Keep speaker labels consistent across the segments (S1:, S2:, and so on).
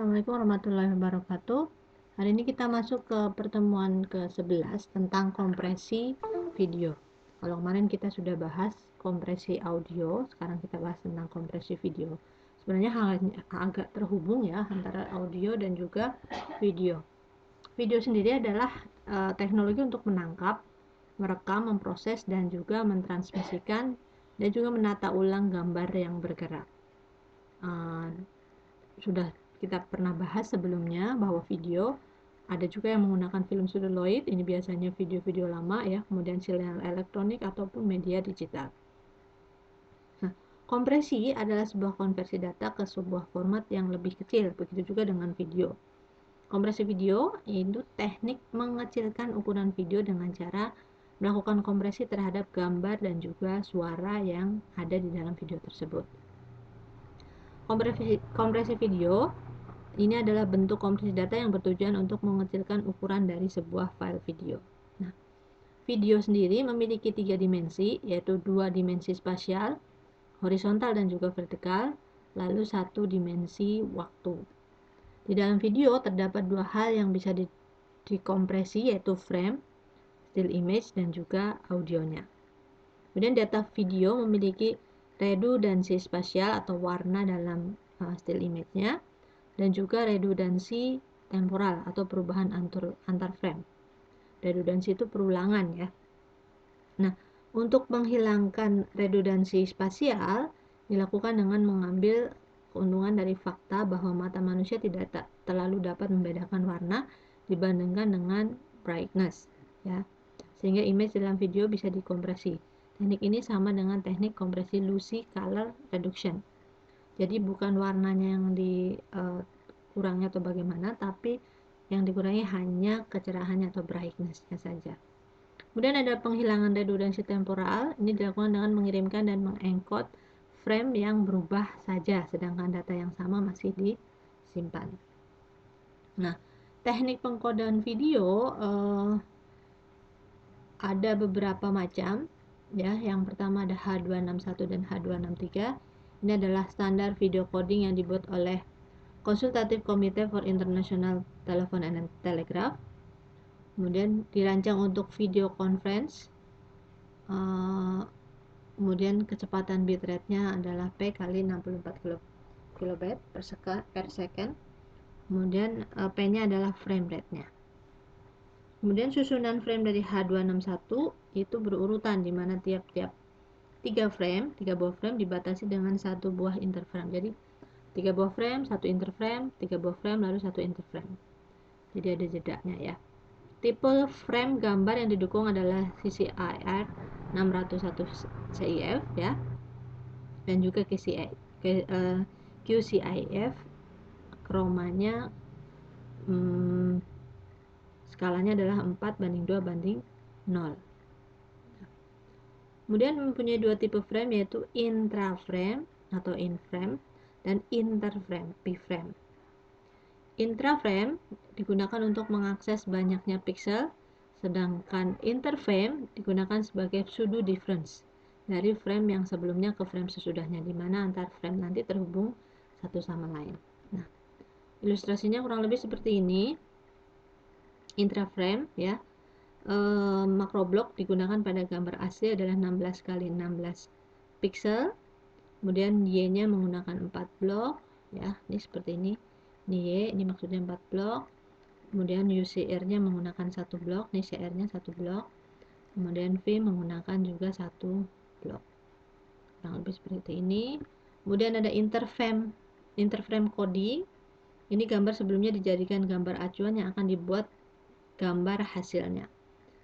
S1: Assalamualaikum warahmatullahi wabarakatuh. Hari ini kita masuk ke pertemuan ke-11 tentang kompresi video. Kalau kemarin kita sudah bahas kompresi audio, sekarang kita bahas tentang kompresi video. Sebenarnya agak terhubung ya antara audio dan juga video. Video sendiri adalah teknologi untuk menangkap, merekam, memproses, dan juga mentransmisikan dan juga menata ulang gambar yang bergerak. Sudah kita pernah bahas sebelumnya bahwa video ada juga yang menggunakan film seluloid, ini biasanya video-video lama ya, kemudian sinyal elektronik ataupun media digital. Nah, kompresi adalah sebuah konversi data ke sebuah format yang lebih kecil, begitu juga dengan video. Kompresi video itu teknik mengecilkan ukuran video dengan cara melakukan kompresi terhadap gambar dan juga suara yang ada di dalam video tersebut. Kompresi video ini adalah bentuk kompresi data yang bertujuan untuk mengecilkan ukuran dari sebuah file video. Nah, video sendiri memiliki 3 dimensi, yaitu 2 dimensi spasial, horizontal dan juga vertikal, lalu 1 dimensi waktu. Di dalam video terdapat 2 hal yang bisa dikompresi, yaitu frame, still image, dan juga audionya. Kemudian data video memiliki redundansi spasial atau warna dalam still image-nya, dan juga redundansi temporal atau perubahan antar frame. Redundansi itu perulangan ya. Nah, untuk menghilangkan redundansi spasial dilakukan dengan mengambil keuntungan dari fakta bahwa mata manusia tidak terlalu dapat membedakan warna dibandingkan dengan brightness ya. Sehingga image dalam video bisa dikompresi. Teknik ini sama dengan teknik kompresi Lucey Color Reduction. Jadi bukan warnanya yang dikurangnya atau bagaimana, tapi yang dikurangi hanya kecerahannya atau brightness-nya saja. Kemudian ada penghilangan redundansi temporal. Ini dilakukan dengan mengirimkan dan mengencode frame yang berubah saja, sedangkan data yang sama masih disimpan. Nah, teknik pengkodean video ada beberapa macam ya. Yang pertama ada H261 dan H263. Ini adalah standar video coding yang dibuat oleh Consultative Committee for International Telephone and Telegraph. Kemudian dirancang untuk video conference. Kemudian kecepatan bitrate-nya adalah P kali 64 kilobit per second. Kemudian P-nya adalah frame rate-nya. Kemudian susunan frame dari H261 itu berurutan, di mana tiap-tiap 3 buah frame dibatasi dengan 1 buah interframe. Jadi 3 buah frame, 1 interframe, 3 buah frame, lalu 1 interframe. Jadi ada jedanya ya. Tipe frame gambar yang didukung adalah CCIR 601 CIF ya, dan juga QCIF. Chromanya skalanya adalah 4:2:0. Kemudian mempunyai 2 tipe frame, yaitu intraframe atau in-frame dan interframe p-frame. Intraframe digunakan untuk mengakses banyaknya pixel, sedangkan interframe digunakan sebagai pseudo difference dari frame yang sebelumnya ke frame sesudahnya, di mana antar frame nanti terhubung satu sama lain. Nah, ilustrasinya kurang lebih seperti ini. Intraframe ya. Makroblok digunakan pada gambar asli adalah 16 kali 16 pixel. Kemudian Y-nya menggunakan 4 blok ya. Ini seperti ini. Ini Y, ini maksudnya 4 blok. Kemudian UCR-nya menggunakan 1 blok, ini CR-nya 1 blok. Kemudian V menggunakan juga 1 blok. Kurang lebih seperti ini. Kemudian ada interframe coding. Ini gambar sebelumnya dijadikan gambar acuan yang akan dibuat gambar hasilnya.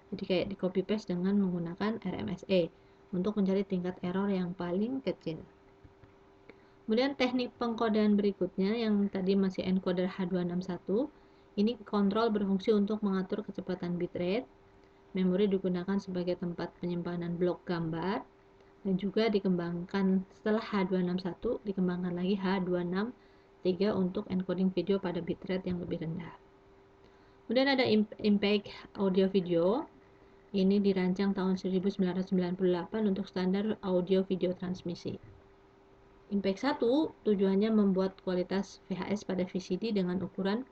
S1: Jadi kayak di copy paste dengan menggunakan RMSE untuk mencari tingkat error yang paling kecil. Kemudian teknik pengkodean berikutnya yang tadi masih encoder H261. Ini kontrol berfungsi untuk mengatur kecepatan bitrate. Memori digunakan sebagai tempat penyimpanan blok gambar, dan juga dikembangkan setelah H261 dikembangkan lagi H263 untuk encoding video pada bitrate yang lebih rendah. Kemudian ada Impact Audio Video. Ini dirancang tahun 1998 untuk standar audio video transmisi. Impact 1 tujuannya membuat kualitas VHS pada VCD dengan ukuran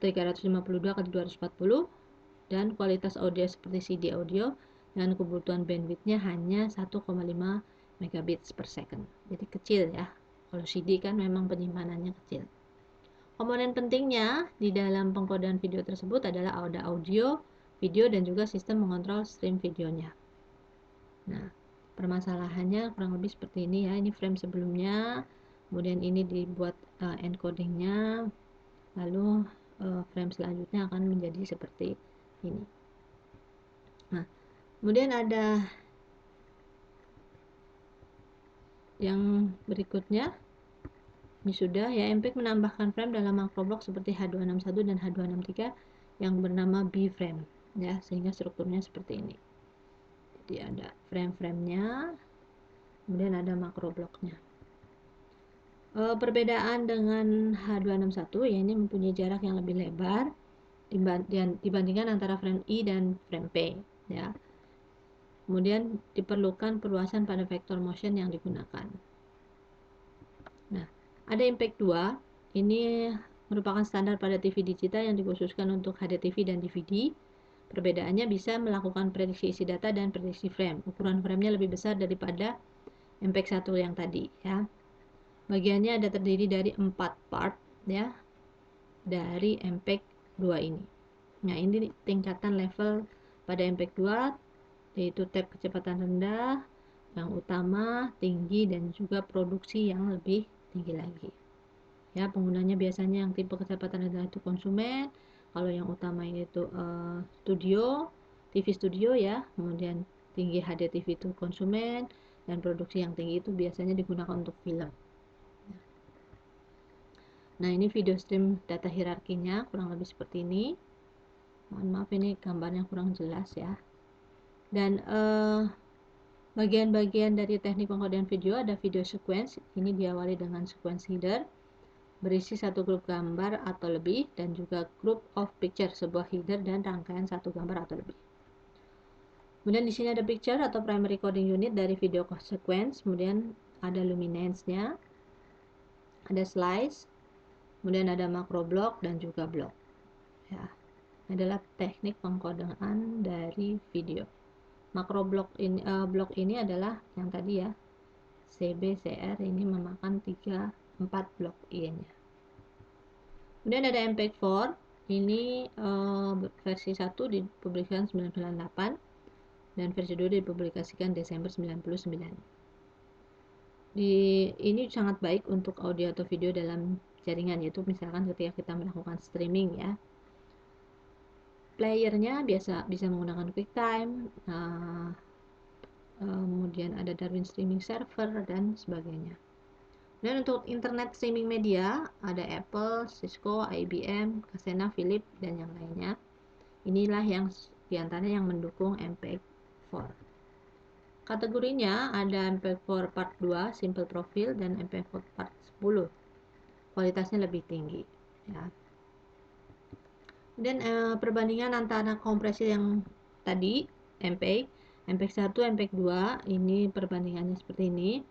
S1: 352x240 dan kualitas audio seperti CD audio dengan kebutuhan bandwidthnya hanya 1,5 megabits per second. Jadi kecil ya. Kalau CD kan memang penyimpanannya kecil. Komponen pentingnya di dalam pengkodean video tersebut adalah audio, video, dan juga sistem mengontrol stream videonya. Nah, permasalahannya kurang lebih seperti ini ya. Ini frame sebelumnya, kemudian ini dibuat encodingnya, lalu frame selanjutnya akan menjadi seperti ini. Nah, kemudian ada yang berikutnya. Ini sudah ya, MPEG menambahkan frame dalam makroblok seperti H261 dan H263 yang bernama B-frame ya, sehingga strukturnya seperti ini. Jadi ada frame-framenya, kemudian ada makrobloknya. Perbedaan dengan H261 ya, ini mempunyai jarak yang lebih lebar dibandingkan antara frame I dan frame P ya. Kemudian diperlukan perluasan pada vector motion yang digunakan. Nah, ada Impact 2, ini merupakan standar pada TV digital yang dikhususkan untuk HDTV dan DVD. Perbedaannya bisa melakukan prediksi isi data dan prediksi frame. Ukuran framenya lebih besar daripada Impact 1 yang tadi ya. Bagiannya ada terdiri dari 4 part ya dari Impact 2 ini. Nah, ini tingkatan level pada Impact 2, yaitu tab kecepatan rendah, yang utama, tinggi, dan juga produksi yang lebih tinggi lagi ya. Penggunanya biasanya yang tipe kecepatan rendah itu konsumen, kalau yang utama itu studio, TV studio ya, kemudian tinggi HDTV itu konsumen, dan produksi yang tinggi itu biasanya digunakan untuk film. Nah, ini video stream data hierarkinya kurang lebih seperti ini. Mohon maaf ini gambarnya kurang jelas ya. Dan bagian-bagian dari teknik pengkodean video ada video sequence. Ini diawali dengan sequence header, berisi satu grup gambar atau lebih, dan juga group of picture, sebuah header dan rangkaian satu gambar atau lebih. Kemudian di sini ada picture atau primary coding unit dari video sequence, kemudian ada luminance-nya, ada slice, kemudian ada macro block dan juga block. Ya, ini adalah teknik pengkodean dari video. Makro blok ini adalah yang tadi ya, CB, CR ini memakan 4 blok I-nya. Kemudian ada MPEG 4, ini versi 1 dipublikasikan 1998 dan versi 2 dipublikasikan Desember 99. Ini sangat baik untuk audio atau video dalam jaringan, yaitu misalkan ketika kita melakukan streaming ya. Playernya bisa menggunakan QuickTime, kemudian ada Darwin Streaming Server dan sebagainya. Dan untuk internet streaming media ada Apple, Cisco, IBM, Casena, Philips, dan yang lainnya. Inilah yang diantaranya yang mendukung MPEG 4. Kategorinya ada MPEG 4 Part 2 Simple Profile dan MPEG 4 Part 10. Kualitasnya lebih tinggi ya. Dan perbandingan antara kompresi yang tadi MPEG 1, MPEG 2, ini perbandingannya seperti ini.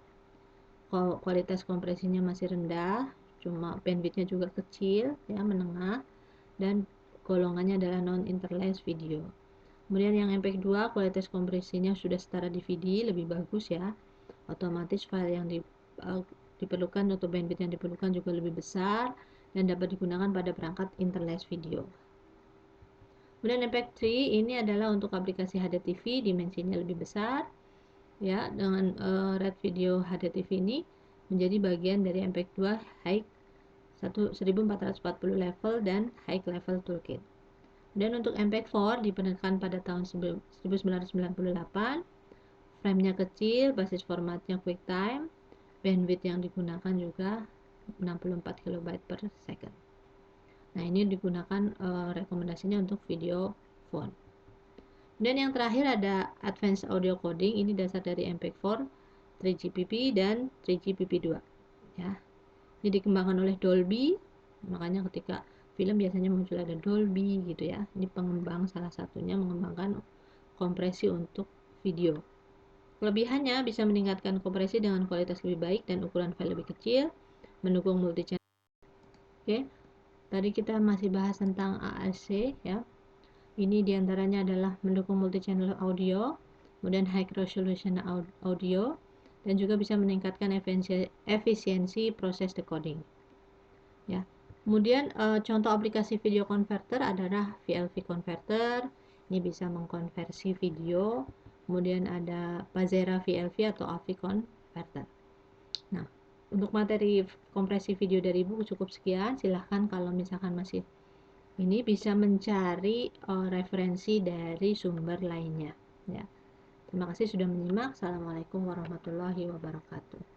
S1: Kualitas kompresinya masih rendah, cuma bandwidthnya juga kecil ya, menengah, dan golongannya adalah non interlace video. Kemudian yang MPEG 2 kualitas kompresinya sudah setara DVD, lebih bagus ya. Otomatis file yang diperlukan atau bandwidth yang diperlukan juga lebih besar dan dapat digunakan pada perangkat interlace video. Kemudian MPEG 3 ini adalah untuk aplikasi HDTV, dimensinya lebih besar ya, dengan red video HDTV ini menjadi bagian dari MPEG 2 high 1440 level dan high level toolkit. Dan untuk MPEG 4 diperkenalkan pada tahun 1998, framenya kecil, basis formatnya QuickTime, bandwidth yang digunakan juga 64 KB per second. Nah, ini digunakan rekomendasinya untuk video phone. Dan yang terakhir ada Advanced Audio Coding, ini dasar dari MPEG 4, 3GPP dan 3GPP2 ya. Ini dikembangkan oleh Dolby, makanya ketika film biasanya muncul ada Dolby gitu ya. Ini pengembang salah satunya mengembangkan kompresi untuk video. Kelebihannya bisa meningkatkan kompresi dengan kualitas lebih baik dan ukuran file lebih kecil, mendukung multi-channel. Oke, tadi kita masih bahas tentang AAC ya. Ini diantaranya adalah mendukung multi-channel audio, kemudian high resolution audio, dan juga bisa meningkatkan efisiensi proses decoding. Ya. Kemudian contoh aplikasi video converter adalah VLV converter. Ini bisa mengkonversi video. Kemudian ada Pazera VLV atau AV converter. Nah, untuk materi kompresi video dari buku cukup sekian. Silahkan kalau misalkan masih ini bisa mencari referensi dari sumber lainnya. Ya. Terima kasih sudah menyimak. Assalamualaikum warahmatullahi wabarakatuh.